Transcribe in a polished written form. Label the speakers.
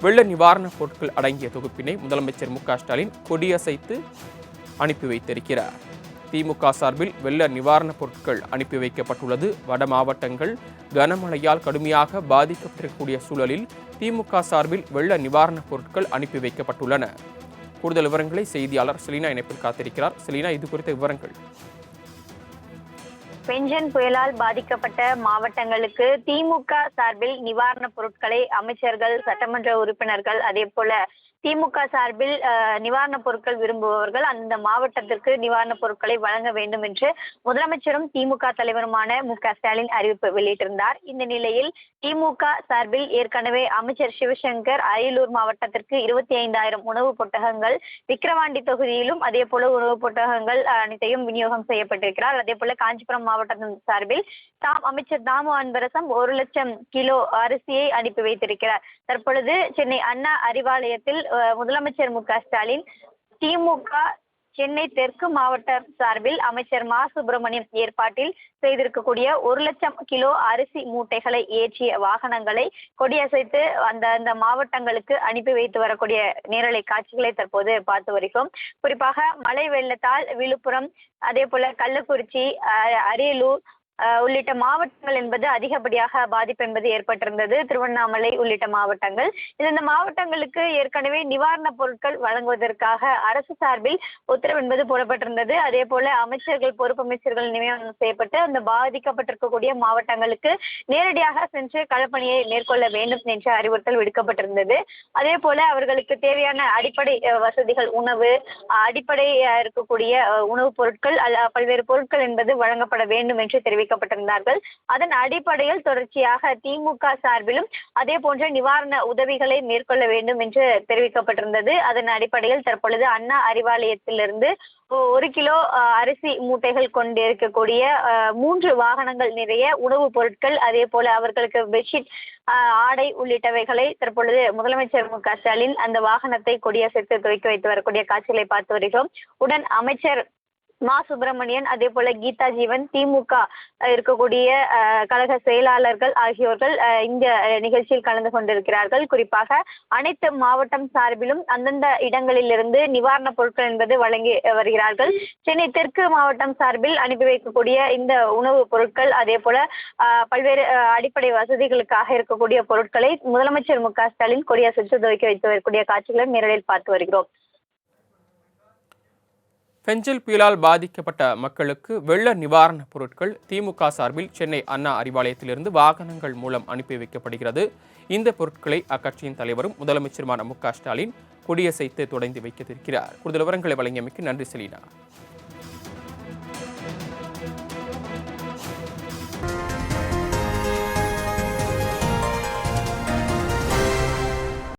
Speaker 1: வெள்ள நிவாரணப் பொருட்கள் அடங்கிய தொகுப்பினை முதலமைச்சர் மு.க.ஸ்டாலின் கொடியசைத்து அனுப்பி வைத்திருக்கிறார். திமுக சார்பில் வெள்ள நிவாரணப் பொருட்கள் அனுப்பி வைக்கப்பட்டுள்ளது. வட மாவட்டங்கள் கனமழையால் கடுமையாக பாதிக்கப்பட்டிருக்கக்கூடிய சூழலில் திமுக சார்பில் வெள்ள நிவாரணப் பொருட்கள் அனுப்பி வைக்கப்பட்டுள்ளன. கூடுதல் விவரங்களை செய்தியாளர் செலினா இணைப்பில் காத்திருக்கிறார். செலினா, இது குறித்த விவரங்கள்.
Speaker 2: பெஞ்சன் புயலால் பாதிக்கப்பட்ட மாவட்டங்களுக்கு திமுக சார்பில் நிவாரணப் பொருட்களை அமைச்சர்கள், சட்டமன்ற உறுப்பினர்கள், அதே போல திமுக சார்பில் நிவாரணப் பொருட்கள் விரும்புபவர்கள் அந்த மாவட்டத்திற்கு நிவாரணப் பொருட்களை வழங்க வேண்டும் என்று முதலமைச்சரும் திமுக தலைவருமான மு.க.ஸ்டாலின் அறிவிப்பு வெளியிட்டிருந்தார். இந்த நிலையில் திமுக சார்பில் ஏற்கனவே அமைச்சர் சிவசங்கர் அரியலூர் மாவட்டத்திற்கு 25,000 உணவு பொட்டகங்கள், விக்கிரவாண்டி தொகுதியிலும் அதே போல உணவு பொட்டகங்கள் அனைத்தையும் விநியோகம் செய்யப்பட்டிருக்கிறார். அதே போல காஞ்சிபுரம் மாவட்டத்தின் சார்பில் அமைச்சர் தாமு அன்பரசம் 1,00,000 கிலோ அரிசியை அனுப்பி வைத்திருக்கிறார். தற்பொழுது சென்னை அண்ணா அறிவாலயத்தில் முதலமைச்சர் மு.க.ஸ்டாலின் திமுக சென்னை தெற்கு மாவட்ட சார்பில் அமைச்சர் மா சுப்பிரமணியம் ஏற்பாட்டில் செய்திருக்கக்கூடிய 1,00,000 கிலோ அரிசி மூட்டைகளை ஏற்றிய வாகனங்களை கொடியசைத்து அந்த மாவட்டங்களுக்கு அனுப்பி வைத்து வரக்கூடிய நேரலை காட்சிகளை தற்போது பார்த்து வருகிறோம். குறிப்பாக மழை வெள்ளத்தால் விழுப்புரம், அதே போல கள்ளக்குறிச்சி, அரியலூர் உள்ளிட்ட மாவட்டங்கள் என்பது அதிகப்படியாக பாதிப்பு என்பது ஏற்பட்டிருந்தது. திருவண்ணாமலை உள்ளிட்ட மாவட்டங்கள். இந்த மாவட்டங்களுக்கு ஏற்கனவே நிவாரணப் பொருட்கள் வழங்குவதற்காக அரசு சார்பில் உத்தரவு என்பது போடப்பட்டிருந்தது. அதே போல அமைச்சர்கள், பொறுப்பு அமைச்சர்கள் நியமனம் செய்யப்பட்டு அந்த பாதிக்கப்பட்டிருக்கக்கூடிய மாவட்டங்களுக்கு நேரடியாக சென்று களப்பணியை மேற்கொள்ள வேண்டும் என்ற அறிவுறுத்தல் விடுக்கப்பட்டிருந்தது. அதே போல அவர்களுக்கு தேவையான அடிப்படை வசதிகள், உணவு, அடிப்படை இருக்கக்கூடிய உணவுப் பொருட்கள், பல்வேறு பொருட்கள் என்பது வழங்கப்பட வேண்டும் என்று தெரிவிக்கப்பட்டிருந்தார்கள். அதன் அடிப்படையில் தொடர்ச்சியாக திமுக சார்பிலும் அதே போன்ற நிவாரண உதவிகளை மேற்கொள்ள வேண்டும் என்று தெரிவிக்கப்பட்டிருந்தது. அதன் அடிப்படையில் தற்பொழுது அண்ணா அறிவாலயத்திலிருந்து 1 கிலோ அரிசி மூட்டைகள் கொண்டிருக்கக்கூடிய 3 வாகனங்கள் நிறைய உணவுப் பொருட்கள், அதே போல அவர்களுக்கு பெட்ஷீட், ஆடை உள்ளிட்டவைகளை தற்பொழுது முதலமைச்சர் மு.க.ஸ்டாலின் அந்த வாகனத்தை கொடியசைத்து துவக்கி வைத்து வரக்கூடிய காட்சிகளை பார்த்து வருகிறோம். உடன் அமைச்சர் மா சுப்பிரமணியன், அதே போல கீதா ஜீவன், திமுக இருக்கக்கூடிய கழக செயலாளர்கள் ஆகியோர்கள் இந்த நிகழ்ச்சியில் கலந்து கொண்டிருக்கிறார்கள். குறிப்பாக அனைத்து மாவட்டம் சார்பிலும் அந்தந்த இடங்களிலிருந்து நிவாரணப் பொருட்கள் என்பது வழங்கி வருகிறார்கள். சென்னை தெற்கு மாவட்டம் சார்பில் அனுப்பி வைக்கக்கூடிய இந்த உணவுப் பொருட்கள், அதே போல பல்வேறு அடிப்படை வசதிகளுக்காக இருக்கக்கூடிய பொருட்களை முதலமைச்சர் மு.க.ஸ்டாலின் கொடியசைத்து துவக்கி வைத்து வரக்கூடிய காட்சிகளை நேரடியில் பார்த்து வருகிறோம்.
Speaker 1: பெஞ்சல் புயலால் பாதிக்கப்பட்ட மக்களுக்கு வெள்ள நிவாரணப் பொருட்கள் திமுக சார்பில் சென்னை அண்ணா அறிவாலயத்திலிருந்து வாகனங்கள் மூலம் அனுப்பி வைக்கப்படுகிறது. இந்த பொருட்களை அக்கட்சியின் தலைவரும் முதலமைச்சருமான மு.க.ஸ்டாலின் கொடியசைத்து தொடங்கி வைத்திருக்கிறார். கூடுதல் விவரங்களை வழங்கியமைக்கு நன்றி செலினா.